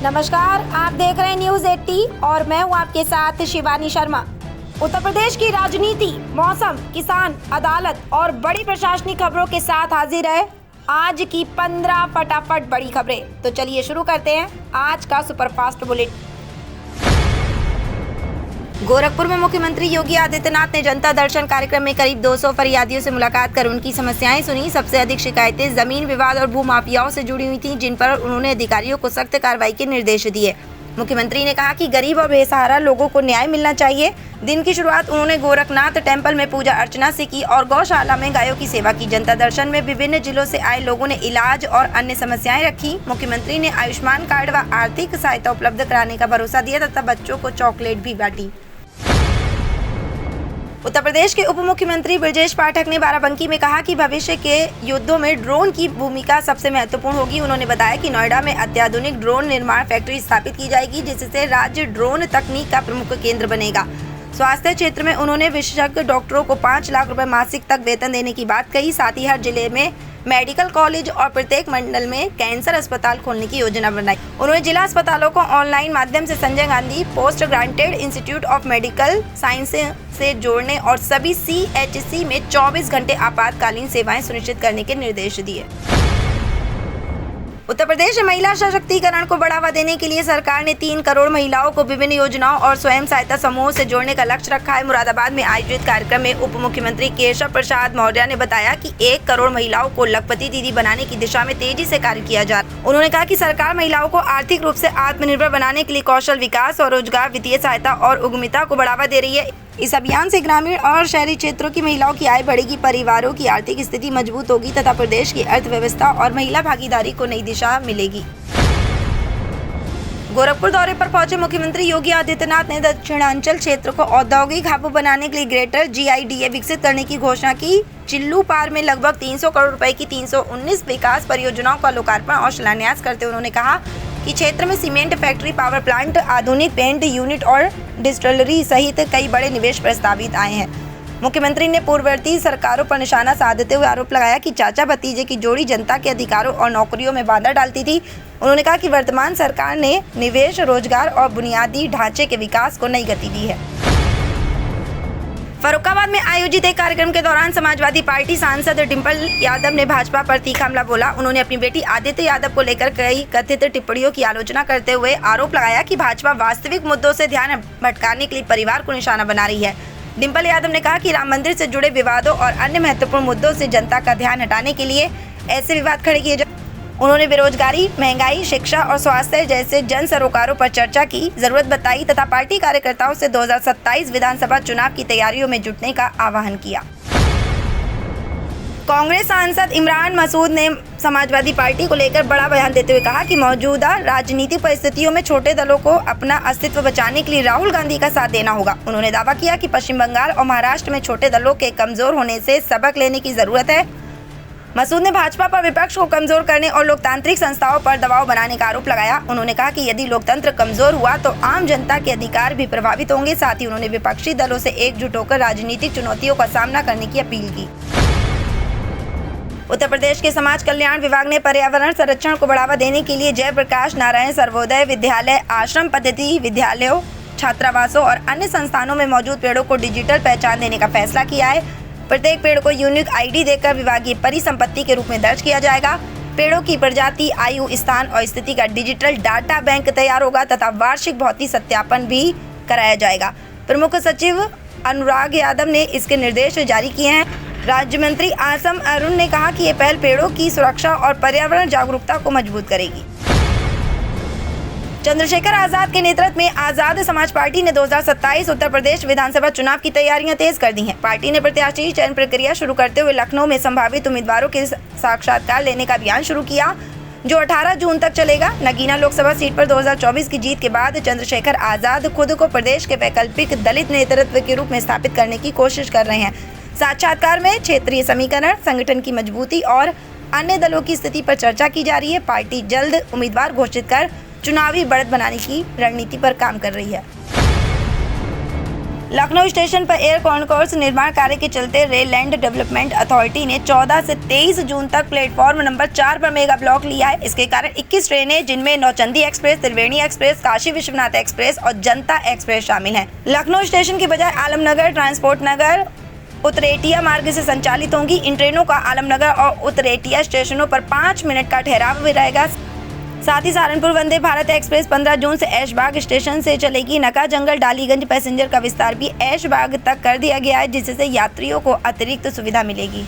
नमस्कार, आप देख रहे हैं न्यूज 80 और मैं हूं आपके साथ शिवानी शर्मा। उत्तर प्रदेश की राजनीति, मौसम, किसान, अदालत और बड़ी प्रशासनिक खबरों के साथ हाजिर है आज की 15 फटाफट बड़ी खबरें। तो चलिए शुरू करते हैं आज का सुपरफास्ट बुलेटिन। गोरखपुर में मुख्यमंत्री योगी आदित्यनाथ ने जनता दर्शन कार्यक्रम में करीब 200 फरियादियों से मुलाकात कर उनकी समस्याएं सुनी। सबसे अधिक शिकायतें जमीन विवाद और भू माफियाओं से जुड़ी हुई थीं, जिन पर उन्होंने अधिकारियों को सख्त कार्रवाई के निर्देश दिए। मुख्यमंत्री ने कहा कि गरीब और बेसहारा लोगों को न्याय मिलना चाहिए। दिन की शुरुआत उन्होंने गोरखनाथ टेम्पल में पूजा अर्चना से की और गौशाला में गायों की सेवा की। जनता दर्शन में विभिन्न जिलों से आए लोगों ने इलाज और अन्य समस्याएं रखी। मुख्यमंत्री ने आयुष्मान कार्ड व आर्थिक सहायता उपलब्ध कराने का भरोसा दिया तथा बच्चों को चॉकलेट भी बांटी। उत्तर प्रदेश के उप मुख्यमंत्री ब्रजेश पाठक ने बाराबंकी में कहा कि भविष्य के युद्धों में ड्रोन की भूमिका सबसे महत्वपूर्ण होगी। उन्होंने बताया कि नोएडा में अत्याधुनिक ड्रोन निर्माण फैक्ट्री स्थापित की जाएगी, जिससे राज्य ड्रोन तकनीक का प्रमुख केंद्र बनेगा। स्वास्थ्य क्षेत्र में उन्होंने विशेषज्ञ डॉक्टरों को 5 लाख रुपए मासिक तक वेतन देने की बात कही। साथ ही हर जिले में मेडिकल कॉलेज और प्रत्येक मंडल में कैंसर अस्पताल खोलने की योजना बनाई। उन्होंने जिला अस्पतालों को ऑनलाइन माध्यम से Sanjay Gandhi post granted institute of medical science से जोड़ने और सभी CHC में 24 घंटे आपातकालीन सेवाएं सुनिश्चित करने के निर्देश दिए। उत्तर प्रदेश में महिला सशक्तिकरण को बढ़ावा देने के लिए सरकार ने 3 करोड़ महिलाओं को विभिन्न योजनाओं और स्वयं सहायता समूहों से जोड़ने का लक्ष्य रखा है। मुरादाबाद में आयोजित कार्यक्रम में उप मुख्यमंत्री केशव प्रसाद मौर्य ने बताया कि 1 करोड़ महिलाओं को लखपति दीदी बनाने की दिशा में तेजी से कार्य किया जा रहा है। उन्होंने कहा कि सरकार महिलाओं को आर्थिक रूप से आत्मनिर्भर बनाने के लिए कौशल विकास और रोजगार, वित्तीय सहायता और उद्यमिता को बढ़ावा दे रही है। इस अभियान से ग्रामीण और शहरी क्षेत्रों की महिलाओं की आय बढ़ेगी, परिवारों की आर्थिक स्थिति मजबूत होगी तथा प्रदेश की अर्थव्यवस्था और महिला भागीदारी को नई दिशा मिलेगी। गोरखपुर दौरे पर पहुंचे मुख्यमंत्री योगी आदित्यनाथ ने दक्षिणांचल क्षेत्र को औद्योगिक हब बनाने के लिए ग्रेटर GIDA विकसित करने की घोषणा की। चिल्लू पार में लगभग 300 करोड़ रुपए की 319 विकास परियोजनाओं का लोकार्पण और शिलान्यास करते हुए उन्होंने कहा कि क्षेत्र में सीमेंट फैक्ट्री, पावर प्लांट, आधुनिक पेंट यूनिट और डिस्टिलरी सहित कई बड़े निवेश प्रस्तावित आए हैं। मुख्यमंत्री ने पूर्ववर्ती सरकारों पर निशाना साधते हुए आरोप लगाया कि चाचा भतीजे की जोड़ी जनता के अधिकारों और नौकरियों में बाधा डालती थी। उन्होंने कहा कि वर्तमान सरकार ने निवेश, रोजगार और बुनियादी ढांचे के विकास को नई गति दी है। फर्रुखाबाद में आयोजित एक कार्यक्रम के दौरान समाजवादी पार्टी सांसद डिंपल यादव ने भाजपा पर तीखा हमला बोला। उन्होंने अपनी बेटी आदित्य यादव को लेकर कई कथित टिप्पणियों की आलोचना करते हुए आरोप लगाया कि भाजपा वास्तविक मुद्दों से ध्यान भटकाने के लिए परिवार को निशाना बना रही है। डिंपल यादव ने कहा कि राम मंदिर से जुड़े विवादों और अन्य महत्वपूर्ण मुद्दों से जनता का ध्यान हटाने के लिए ऐसे विवाद खड़े किए। उन्होंने बेरोजगारी, महंगाई, शिक्षा और स्वास्थ्य जैसे जन सरोकारों पर चर्चा की जरूरत बताई तथा पार्टी कार्यकर्ताओं से 2027 विधानसभा चुनाव की तैयारियों में जुटने का आह्वान किया। कांग्रेस सांसद इमरान मसूद ने समाजवादी पार्टी को लेकर बड़ा बयान देते हुए कहा कि मौजूदा राजनीतिक परिस्थितियों में छोटे दलों को अपना अस्तित्व बचाने के लिए राहुल गांधी का साथ देना होगा। उन्होंने दावा किया कि पश्चिम बंगाल और महाराष्ट्र में छोटे दलों के कमजोर होने से सबक लेने की जरूरत है। मसूद ने भाजपा पर विपक्ष को कमजोर करने और लोकतांत्रिक संस्थाओं पर दबाव बनाने का आरोप लगाया। उन्होंने कहा कि यदि लोकतंत्र कमजोर हुआ तो आम जनता के अधिकार भी प्रभावित होंगे। साथ ही उन्होंने विपक्षी दलों से एकजुट होकर राजनीतिक चुनौतियों का सामना करने की अपील की। उत्तर प्रदेश के समाज कल्याण विभाग ने पर्यावरण संरक्षण को बढ़ावा देने के लिए जयप्रकाश नारायण सर्वोदय विद्यालय, आश्रम पद्धति विद्यालयों, छात्रावासों और अन्य संस्थानों में मौजूद पेड़ों को डिजिटल पहचान देने का फैसला किया है। प्रत्येक पेड़ को यूनिक ID देकर विभागीय परिसंपत्ति के रूप में दर्ज किया जाएगा। पेड़ों की प्रजाति, आयु, स्थान और स्थिति का डिजिटल डाटा बैंक तैयार होगा तथा वार्षिक भौतिक सत्यापन भी कराया जाएगा। प्रमुख सचिव अनुराग यादव ने इसके निर्देश जारी किए हैं। राज्य मंत्री आसम अरुण ने कहा कि ये पहल पेड़ों की सुरक्षा और पर्यावरण जागरूकता को मजबूत करेगी। चंद्रशेखर आजाद के नेतृत्व में आजाद समाज पार्टी ने 2027 उत्तर प्रदेश विधानसभा चुनाव की तैयारियां तेज कर दी हैं। पार्टी ने प्रत्याशी चयन प्रक्रिया शुरू करते हुए लखनऊ में संभावित उम्मीदवारों के साक्षात्कार लेने का अभियान शुरू किया, जो 18 जून तक चलेगा। नगीना लोकसभा सीट पर 2024 की जीत के बाद चंद्रशेखर आजाद खुद को प्रदेश के वैकल्पिक दलित नेतृत्व के रूप में स्थापित करने की कोशिश कर रहे हैं। साक्षात्कार में क्षेत्रीय समीकरण, संगठन की मजबूती और अन्य दलों की स्थिति पर चर्चा की जा रही है। पार्टी जल्द उम्मीदवार घोषित कर चुनावी बढ़त बनाने की रणनीति पर काम कर रही है। लखनऊ स्टेशन पर एयर कॉन्कोर्स निर्माण कार्य के चलते रेल लैंड डेवलपमेंट अथॉरिटी ने 14 से 23 जून तक प्लेटफॉर्म नंबर 4 पर मेगा ब्लॉक लिया है। इसके कारण 21 ट्रेनें, जिनमें नौचंदी एक्सप्रेस, त्रिवेणी एक्सप्रेस, काशी विश्वनाथ एक्सप्रेस और जनता एक्सप्रेस शामिल हैं, लखनऊ स्टेशन की बजाय आलमनगर, ट्रांसपोर्ट नगर, उतरेटिया मार्ग से संचालित होंगी। इन ट्रेनों का आलमनगर और उतरेटिया स्टेशनों पर 5 मिनट का ठहराव भी रहेगा। साथ ही सहारनपुर वंदे भारत एक्सप्रेस 15 जून से ऐशबाग स्टेशन से चलेगी। नका जंगल डालीगंज पैसेंजर का विस्तार भी ऐशबाग तक कर दिया गया है, जिससे यात्रियों को अतिरिक्त सुविधा मिलेगी।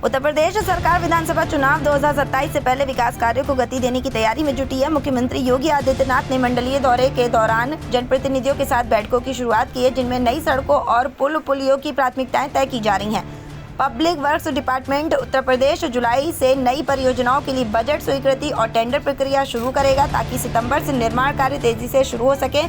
उत्तर प्रदेश सरकार विधानसभा चुनाव 2027 से पहले विकास कार्यों को गति देने की तैयारी में जुटी है। मुख्यमंत्री योगी आदित्यनाथ ने मंडलीय दौरे के दौरान जनप्रतिनिधियों के साथ बैठकों की शुरुआत की है, जिनमें नई सड़कों और पुलियों की प्राथमिकताएं तय की जा रही हैं। Public works department Uttar Pradesh जुलाई से नई परियोजनाओं के लिए बजट स्वीकृति और टेंडर प्रक्रिया शुरू करेगा, ताकि सितंबर से निर्माण कार्य तेजी से शुरू हो सके।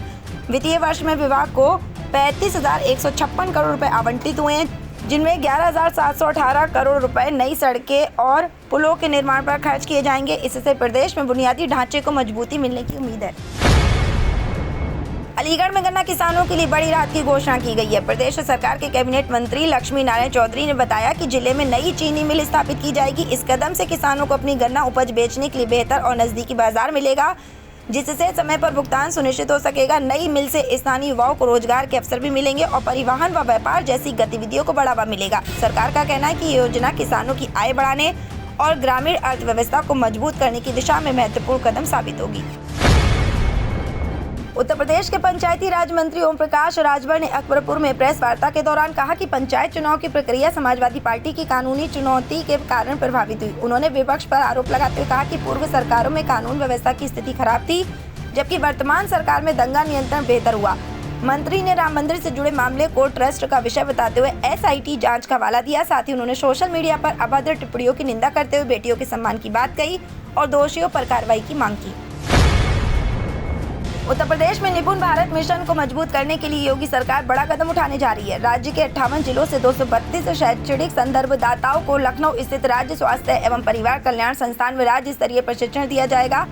वित्तीय वर्ष में विभाग को 35,156 करोड़ रुपए आवंटित हुए हैं, जिनमें 11,718 करोड़ रुपए नई सड़कें और पुलों के निर्माण पर खर्च किए जाएंगे। इससे प्रदेश में बुनियादी ढांचे को मजबूती मिलने की उम्मीद है। अलीगढ़ में गन्ना किसानों के लिए बड़ी राहत की घोषणा की गई है। प्रदेश सरकार के कैबिनेट मंत्री लक्ष्मी नारायण चौधरी ने बताया कि जिले में नई चीनी मिल स्थापित की जाएगी। इस कदम से किसानों को अपनी गन्ना उपज बेचने के लिए बेहतर और नजदीकी बाजार मिलेगा, जिससे समय पर भुगतान सुनिश्चित हो सकेगा। नई मिल से स्थानीय युवाओं को रोजगार के अवसर भी मिलेंगे और परिवहन व व्यापार जैसी गतिविधियों को बढ़ावा मिलेगा। सरकार का कहना है कि ये योजना किसानों की आय बढ़ाने और ग्रामीण अर्थव्यवस्था को मजबूत करने की दिशा में महत्वपूर्ण कदम साबित होगी। उत्तर प्रदेश के पंचायती राज मंत्री ओम प्रकाश राजभर ने अकबरपुर में प्रेस वार्ता के दौरान कहा कि पंचायत चुनाव की प्रक्रिया समाजवादी पार्टी की कानूनी चुनौती के कारण प्रभावित हुई। उन्होंने विपक्ष पर आरोप लगाते हुए कहा कि पूर्व सरकारों में कानून व्यवस्था की स्थिति खराब थी, जबकि वर्तमान सरकार में दंगा नियंत्रण बेहतर हुआ। मंत्री ने राम मंदिर से जुड़े मामले को ट्रस्ट का विषय बताते हुए SIT जांच का हवाला दिया। साथ ही उन्होंने सोशल मीडिया पर अभद्र टिप्पणियों की निंदा करते हुए बेटियों के सम्मान की बात कही और दोषियों पर कार्रवाई की मांग की। उत्तर प्रदेश में निपुण भारत मिशन को मजबूत करने के लिए योगी सरकार बड़ा कदम उठाने जा रही है। राज्य के 58 जिलों से 232 शैक्षणिक संदर्भ दाताओं को लखनऊ स्थित राज्य स्वास्थ्य एवं परिवार कल्याण संस्थान में राज्य स्तरीय प्रशिक्षण दिया जाएगा।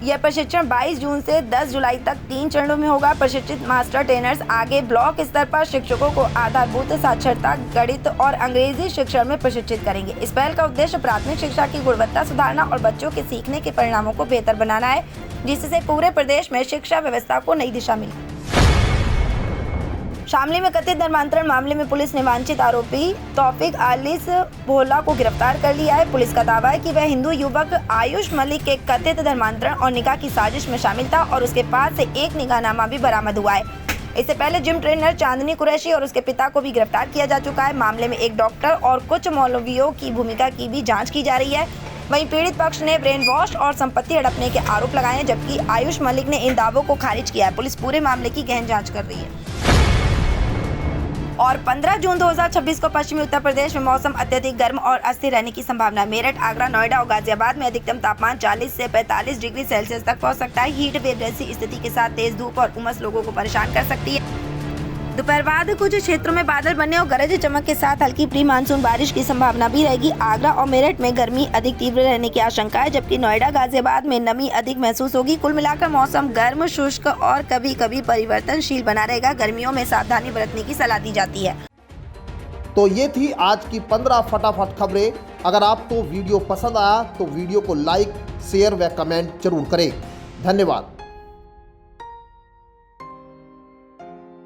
यह प्रशिक्षण 22 जून से 10 जुलाई तक 3 चरणों में होगा। प्रशिक्षित मास्टर ट्रेनर्स आगे ब्लॉक स्तर पर शिक्षकों को आधारभूत साक्षरता, गणित और अंग्रेजी शिक्षण में प्रशिक्षित करेंगे। इस पहल का उद्देश्य प्राथमिक शिक्षा की गुणवत्ता सुधारना और बच्चों के सीखने के परिणामों को बेहतर बनाना है, जिससे पूरे प्रदेश में शिक्षा व्यवस्था को नई दिशा मिले। शामली में कथित धर्मांतरण मामले में पुलिस ने वांछित आरोपी तौफीक आलिस भोला को गिरफ्तार कर लिया है। पुलिस का दावा है कि वह हिंदू युवक आयुष मलिक के कथित धर्मांतरण और निकाह की साजिश में शामिल था और उसके पास से एक निकाहनामा भी बरामद हुआ है। इससे पहले जिम ट्रेनर चांदनी कुरैशी और उसके पिता को भी गिरफ्तार किया जा चुका है। मामले में एक डॉक्टर और कुछ मौलवियों की भूमिका की भी जाँच की जा रही है। वहीं पीड़ित पक्ष ने ब्रेन वॉश और संपत्ति हड़पने के आरोप लगाए हैं, जबकि आयुष मलिक ने इन दावों को खारिज किया है। पुलिस पूरे मामले की गहन जांच कर रही है। और 15 जून 2026 को पश्चिमी उत्तर प्रदेश में मौसम अत्यधिक गर्म और अस्थिर रहने की संभावना। मेरठ, आगरा, नोएडा और गाजियाबाद में अधिकतम तापमान 40 से 45 डिग्री सेल्सियस तक पहुंच सकता है। हीट वेव जैसी स्थिति के साथ तेज धूप और उमस लोगों को परेशान कर सकती है। दोपहर बाद कुछ क्षेत्रों में बादल बनने और गरज चमक के साथ हल्की प्री मानसून बारिश की संभावना भी रहेगी। आगरा और मेरठ में गर्मी अधिक तीव्र रहने की आशंका है, जबकि नोएडा, गाजियाबाद में नमी अधिक महसूस होगी। कुल मिलाकर मौसम गर्म, शुष्क और कभी कभी परिवर्तनशील बना रहेगा। गर्मियों में सावधानी बरतने की सलाह दी जाती है। तो ये थी आज की 15 फटाफट खबरें। अगर आपको वीडियो पसंद आया तो वीडियो को लाइक, शेयर व कमेंट जरूर करें। धन्यवाद।